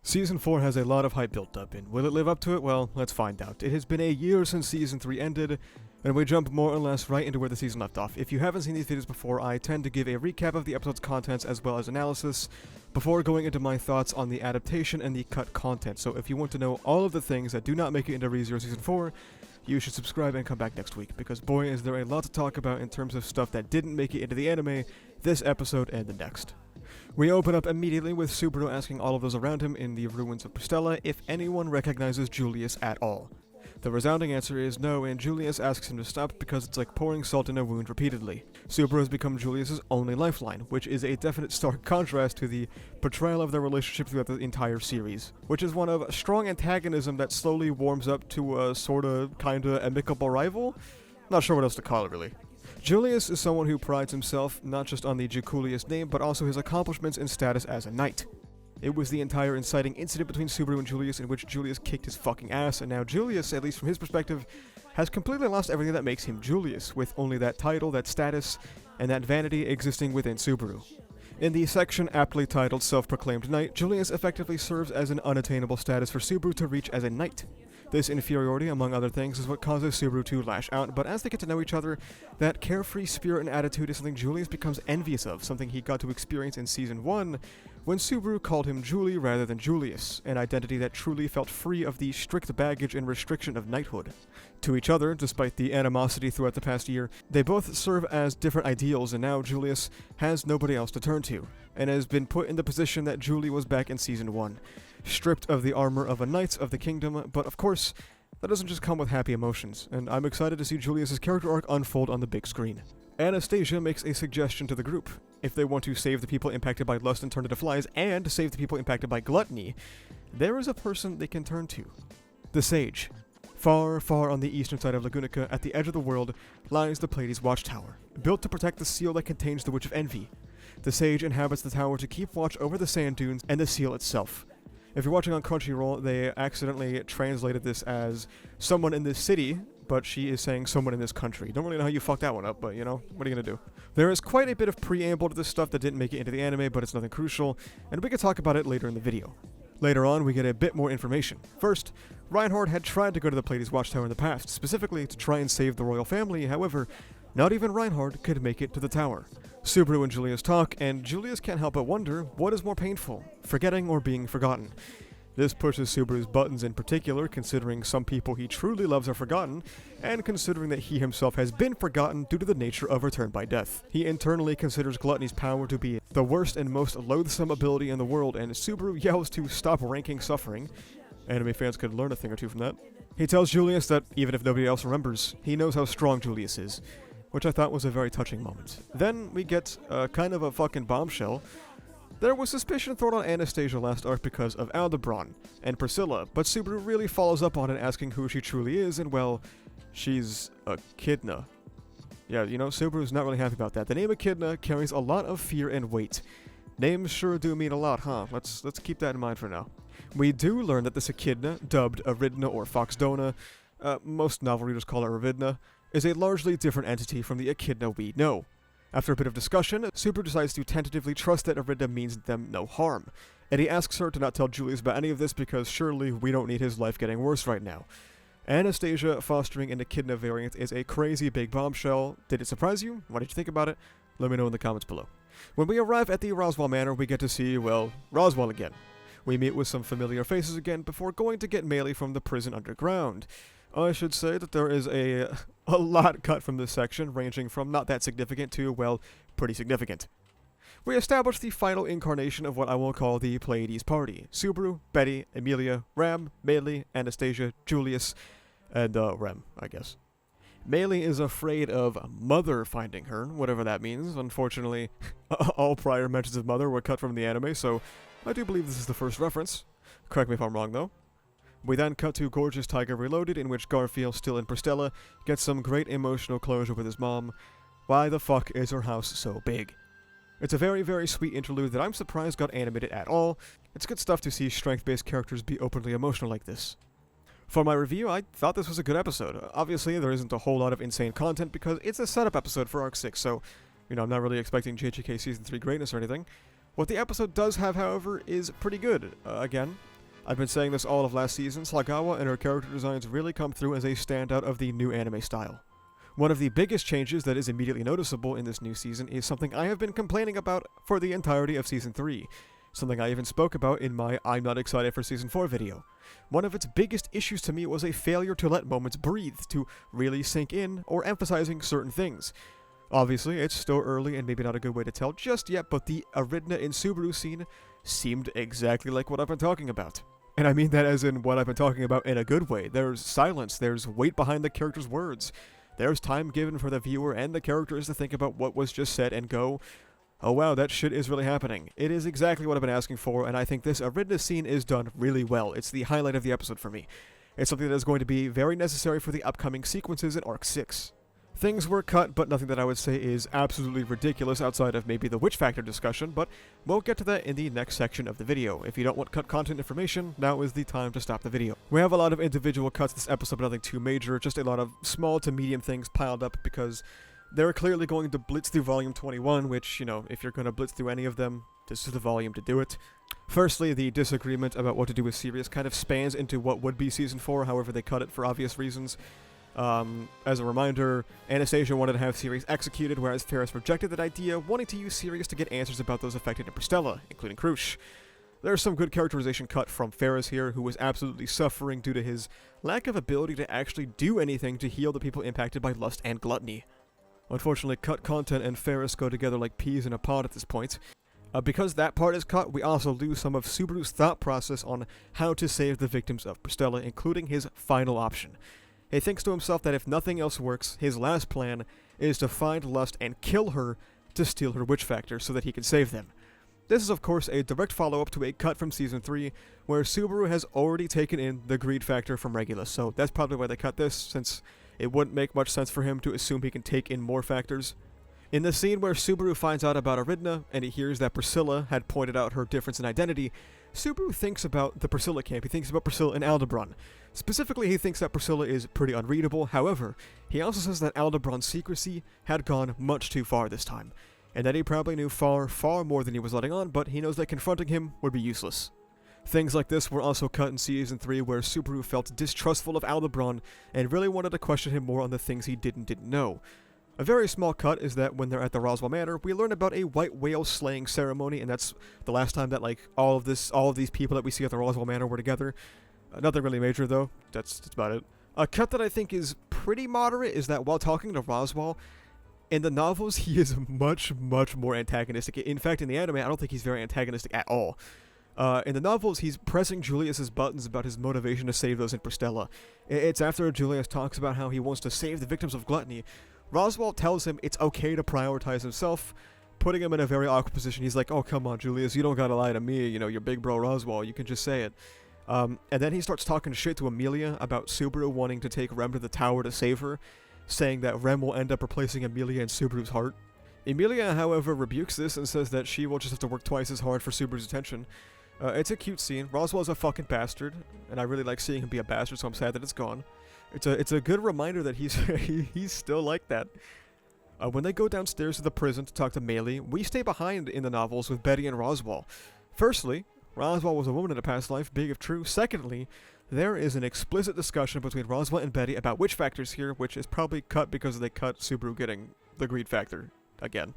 Season 4 has a lot of hype built up, and will it live up to it? Well, let's find out. It has been a year since Season 3 ended, and we jump more or less right into where the season left off. If you haven't seen these videos before, I tend to give a recap of the episode's contents as well as analysis before going into my thoughts on the adaptation and the cut content. So if you want to know all of the things that do not make it into ReZero Season 4, you should subscribe and come back next week, because boy is there a lot to talk about in terms of stuff that didn't make it into the anime, this episode and the next. We open up immediately with Subaru asking all of those around him in the ruins of Pristella if anyone recognizes Julius at all. The resounding answer is no, and Julius asks him to stop because it's like pouring salt in a wound repeatedly. Subaru has become Julius's only lifeline, which is a definite stark contrast to the portrayal of their relationship throughout the entire series, which is one of strong antagonism that slowly warms up to a sorta, kinda amicable rival? Not sure what else to call it, really. Julius is someone who prides himself not just on the Julius name, but also his accomplishments and status as a knight. It was the entire inciting incident between Subaru and Julius in which Julius kicked his fucking ass, and now Julius, at least from his perspective, has completely lost everything that makes him Julius, with only that title, that status, and that vanity existing within Subaru. In the section aptly titled Self-Proclaimed Knight, Julius effectively serves as an unattainable status for Subaru to reach as a knight. This inferiority, among other things, is what causes Subaru to lash out, but as they get to know each other, that carefree spirit and attitude is something Julius becomes envious of, something he got to experience in Season 1, when Subaru called him Julie rather than Julius, an identity that truly felt free of the strict baggage and restriction of knighthood. To each other, despite the animosity throughout the past year, they both serve as different ideals, and now Julius has nobody else to turn to, and has been put in the position that Julie was back in Season 1. Stripped of the armor of a knight of the kingdom, but of course, that doesn't just come with happy emotions, and I'm excited to see Julius's character arc unfold on the big screen. Anastasia makes a suggestion to the group. If they want to save the people impacted by lust and turn into flies, and save the people impacted by gluttony, there is a person they can turn to. The Sage. Far, far on the eastern side of Lagunica, at the edge of the world, lies the Pleiades Watch Tower, built to protect the seal that contains the Witch of Envy. The Sage inhabits the tower to keep watch over the sand dunes and the seal itself. If you're watching on Crunchyroll, they accidentally translated this as someone in this city, but she is saying someone in this country. Don't really know how you fucked that one up, but you know, what are you gonna do? There is quite a bit of preamble to this stuff that didn't make it into the anime, but it's nothing crucial, and we can talk about it later in the video. Later on, we get a bit more information. First, Reinhard had tried to go to the Pleiades Watch Tower in the past, specifically to try and save the royal family. However, not even Reinhard could make it to the tower. Subaru and Julius talk, and Julius can't help but wonder what is more painful, forgetting or being forgotten. This pushes Subaru's buttons in particular, considering some people he truly loves are forgotten, and considering that he himself has been forgotten due to the nature of return by death. He internally considers Gluttony's power to be the worst and most loathsome ability in the world, and Subaru yells to stop ranking suffering. Anime fans could learn a thing or two from that. He tells Julius that even if nobody else remembers, he knows how strong Julius is, which I thought was a very touching moment. Then we get kind of a fucking bombshell. There was suspicion thrown on Anastasia last arc because of Aldebaran and Priscilla, but Subaru really follows up on it, asking who she truly is, and well, she's Echidna. Yeah, you know, Subaru's not really happy about that. The name Echidna carries a lot of fear and weight. Names sure do mean a lot, huh? Let's keep that in mind for now. We do learn that this Echidna, dubbed Aridna or Foxdona, most novel readers call her Aridna, is a largely different entity from the Echidna we know. After a bit of discussion, Subaru decides to tentatively trust that Aridna means them no harm, and he asks her to not tell Julius about any of this because surely we don't need his life getting worse right now. Anastasia fostering an Echidna variant is a crazy big bombshell. Did it surprise you? What did you think about it? Let me know in the comments below. When we arrive at the Roswell Manor, we get to see, well, Roswell again. We meet with some familiar faces again before going to get Meili from the prison underground. I should say that there is a lot cut from this section, ranging from not that significant to, well, pretty significant. We establish the final incarnation of what I will call the Pleiades party. Subaru, Betty, Emilia, Ram, Meili, Anastasia, Julius, and Rem, I guess. Meili is afraid of Mother finding her, whatever that means. Unfortunately, all prior mentions of Mother were cut from the anime, so I do believe this is the first reference. Correct me if I'm wrong, though. We then cut to Gorgeous Tiger Reloaded, in which Garfield, still in Pristella, gets some great emotional closure with his mom. Why the fuck is her house so big? It's a very, very sweet interlude that I'm surprised got animated at all. It's good stuff to see strength-based characters be openly emotional like this. For my review, I thought this was a good episode. Obviously, there isn't a whole lot of insane content because it's a setup episode for Arc 6, so, you know, I'm not really expecting JJK Season 3 greatness or anything. What the episode does have, however, is pretty good. Again, I've been saying this all of last season, Sagawa and her character designs really come through as a standout of the new anime style. One of the biggest changes that is immediately noticeable in this new season is something I have been complaining about for the entirety of Season 3, something I even spoke about in my I'm not excited for Season 4 video. One of its biggest issues to me was a failure to let moments breathe, to really sink in, or emphasizing certain things. Obviously, it's still early and maybe not a good way to tell just yet, but the Aridna and Subaru scene seemed exactly like what I've been talking about. And I mean that as in what I've been talking about in a good way. There's silence, there's weight behind the character's words, there's time given for the viewer and the characters to think about what was just said and go, oh wow, that shit is really happening. It is exactly what I've been asking for, and I think this Aridna scene is done really well. It's the highlight of the episode for me. It's something that is going to be very necessary for the upcoming sequences in Arc 6. Things were cut, but nothing that I would say is absolutely ridiculous outside of maybe the witch factor discussion, but we'll get to that in the next section of the video. If you don't want cut content information, now is the time to stop the video. We have a lot of individual cuts this episode, but nothing too major, just a lot of small to medium things piled up because they're clearly going to blitz through Volume 21, which, you know, if you're going to blitz through any of them, this is the volume to do it. Firstly, the disagreement about what to do with Sirius kind of spans into what would be Season 4, however they cut it for obvious reasons. As a reminder, Anastasia wanted to have Sirius executed, whereas Ferris rejected that idea, wanting to use Sirius to get answers about those affected in Pristella, including Krush. There's some good characterization cut from Ferris here, who was absolutely suffering due to his lack of ability to actually do anything to heal the people impacted by lust and gluttony. Unfortunately, cut content and Ferris go together like peas in a pod at this point. Because that part is cut, we also lose some of Subaru's thought process on how to save the victims of Pristella, including his final option. He thinks to himself that if nothing else works, his last plan is to find Lust and kill her to steal her witch factor so that he can save them. This is of course a direct follow-up to a cut from Season 3, where Subaru has already taken in the greed factor from Regulus, so that's probably why they cut this, since it wouldn't make much sense for him to assume he can take in more factors. In the scene where Subaru finds out about Aridna, and he hears that Priscilla had pointed out her difference in identity, Subaru thinks about the Priscilla camp. He thinks about Priscilla and Aldebaran. Specifically, he thinks that Priscilla is pretty unreadable. However, he also says that Aldebaran's secrecy had gone much too far this time, and that he probably knew far, far more than he was letting on, but he knows that confronting him would be useless. Things like this were also cut in Season 3, where Subaru felt distrustful of Aldebaran and really wanted to question him more on the things he didn't know. A very small cut is that when they're at the Roswell Manor, we learn about a white whale slaying ceremony, and that's the last time that all of these people that we see at the Roswell Manor were together. Nothing really major though. That's about it. A cut that I think is pretty moderate is that while talking to Roswell, in the novels he is much more antagonistic. In fact, in the anime, I don't think he's very antagonistic at all. In the novels, he's pressing Julius's buttons about his motivation to save those in Pristella. It's after Julius talks about how he wants to save the victims of gluttony. Roswell tells him it's okay to prioritize himself, putting him in a very awkward position. He's like, oh, come on, Julius, you don't gotta lie to me, you know, you're big bro Roswell, you can just say it. And then he starts talking shit to Amelia about Subaru wanting to take Rem to the tower to save her, saying that Rem will end up replacing Amelia in Subaru's heart. Emilia, however, rebukes this and says that she will just have to work twice as hard for Subaru's attention. It's a cute scene. Roswell's a fucking bastard, and I really like seeing him be a bastard, so I'm sad that it's gone. It's a good reminder that he's he's still like that. When they go downstairs to the prison to talk to Maylee, we stay behind in the novels with Betty and Roswell. Firstly, Roswell was a woman in a past life, big if true. Secondly, there is an explicit discussion between Roswell and Betty about witch factors here, which is probably cut because they cut Subaru getting the greed factor again.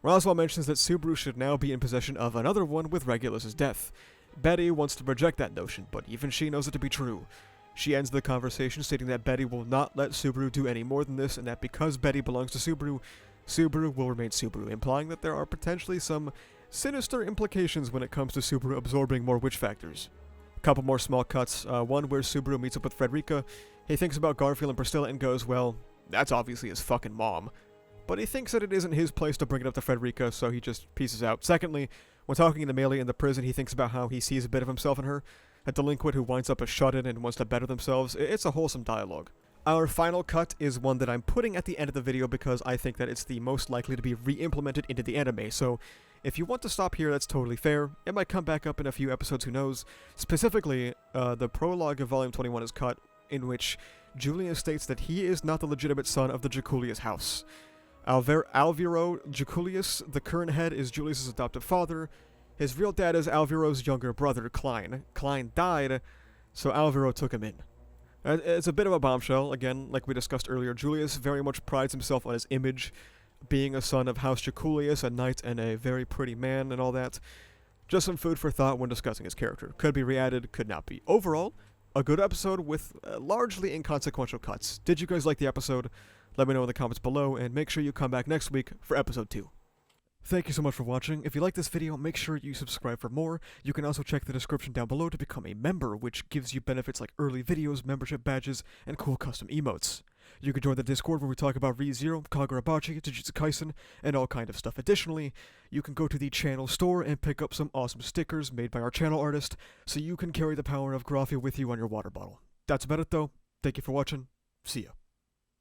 Roswell mentions that Subaru should now be in possession of another one with Regulus's death. Betty wants to reject that notion, but even she knows it to be true. She ends the conversation stating that Betty will not let Subaru do any more than this, and that because Betty belongs to Subaru, Subaru will remain Subaru, implying that there are potentially some sinister implications when it comes to Subaru absorbing more witch factors. A couple more small cuts, one where Subaru meets up with Frederica. He thinks about Garfield and Priscilla and goes, well, that's obviously his fucking mom. But he thinks that it isn't his place to bring it up to Frederica, so he just pieces out. Secondly, when talking to Maylee in the prison, he thinks about how he sees a bit of himself in her, a delinquent who winds up a shut-in and wants to better themselves. It's a wholesome dialogue. Our final cut is one that I'm putting at the end of the video because I think that it's the most likely to be re-implemented into the anime, so if you want to stop here, that's totally fair. It might come back up in a few episodes, who knows. Specifically, the prologue of Volume 21 is cut, in which Julius states that he is not the legitimate son of the Jaculius house. Alvaro Jaculius, the current head, is Julius's adoptive father. His real dad is Alvaro's younger brother, Klein. Klein died, so Alvaro took him in. It's a bit of a bombshell. Again, like we discussed earlier, Julius very much prides himself on his image, being a son of House Jaculius, a knight and a very pretty man and all that. Just some food for thought when discussing his character. Could be re-added, could not be. Overall, a good episode with largely inconsequential cuts. Did you guys like the episode? Let me know in the comments below, and make sure you come back next week for episode 2. Thank you so much for watching. If you like this video, make sure you subscribe for more. You can also check the description down below to become a member, which gives you benefits like early videos, membership badges, and cool custom emotes. You can join the Discord where we talk about ReZero, Kagurabachi, Jujutsu Kaisen, and all kind of stuff. Additionally, you can go to the channel store and pick up some awesome stickers made by our channel artist, so you can carry the power of Graphia with you on your water bottle. That's about it though. Thank you for watching. See ya.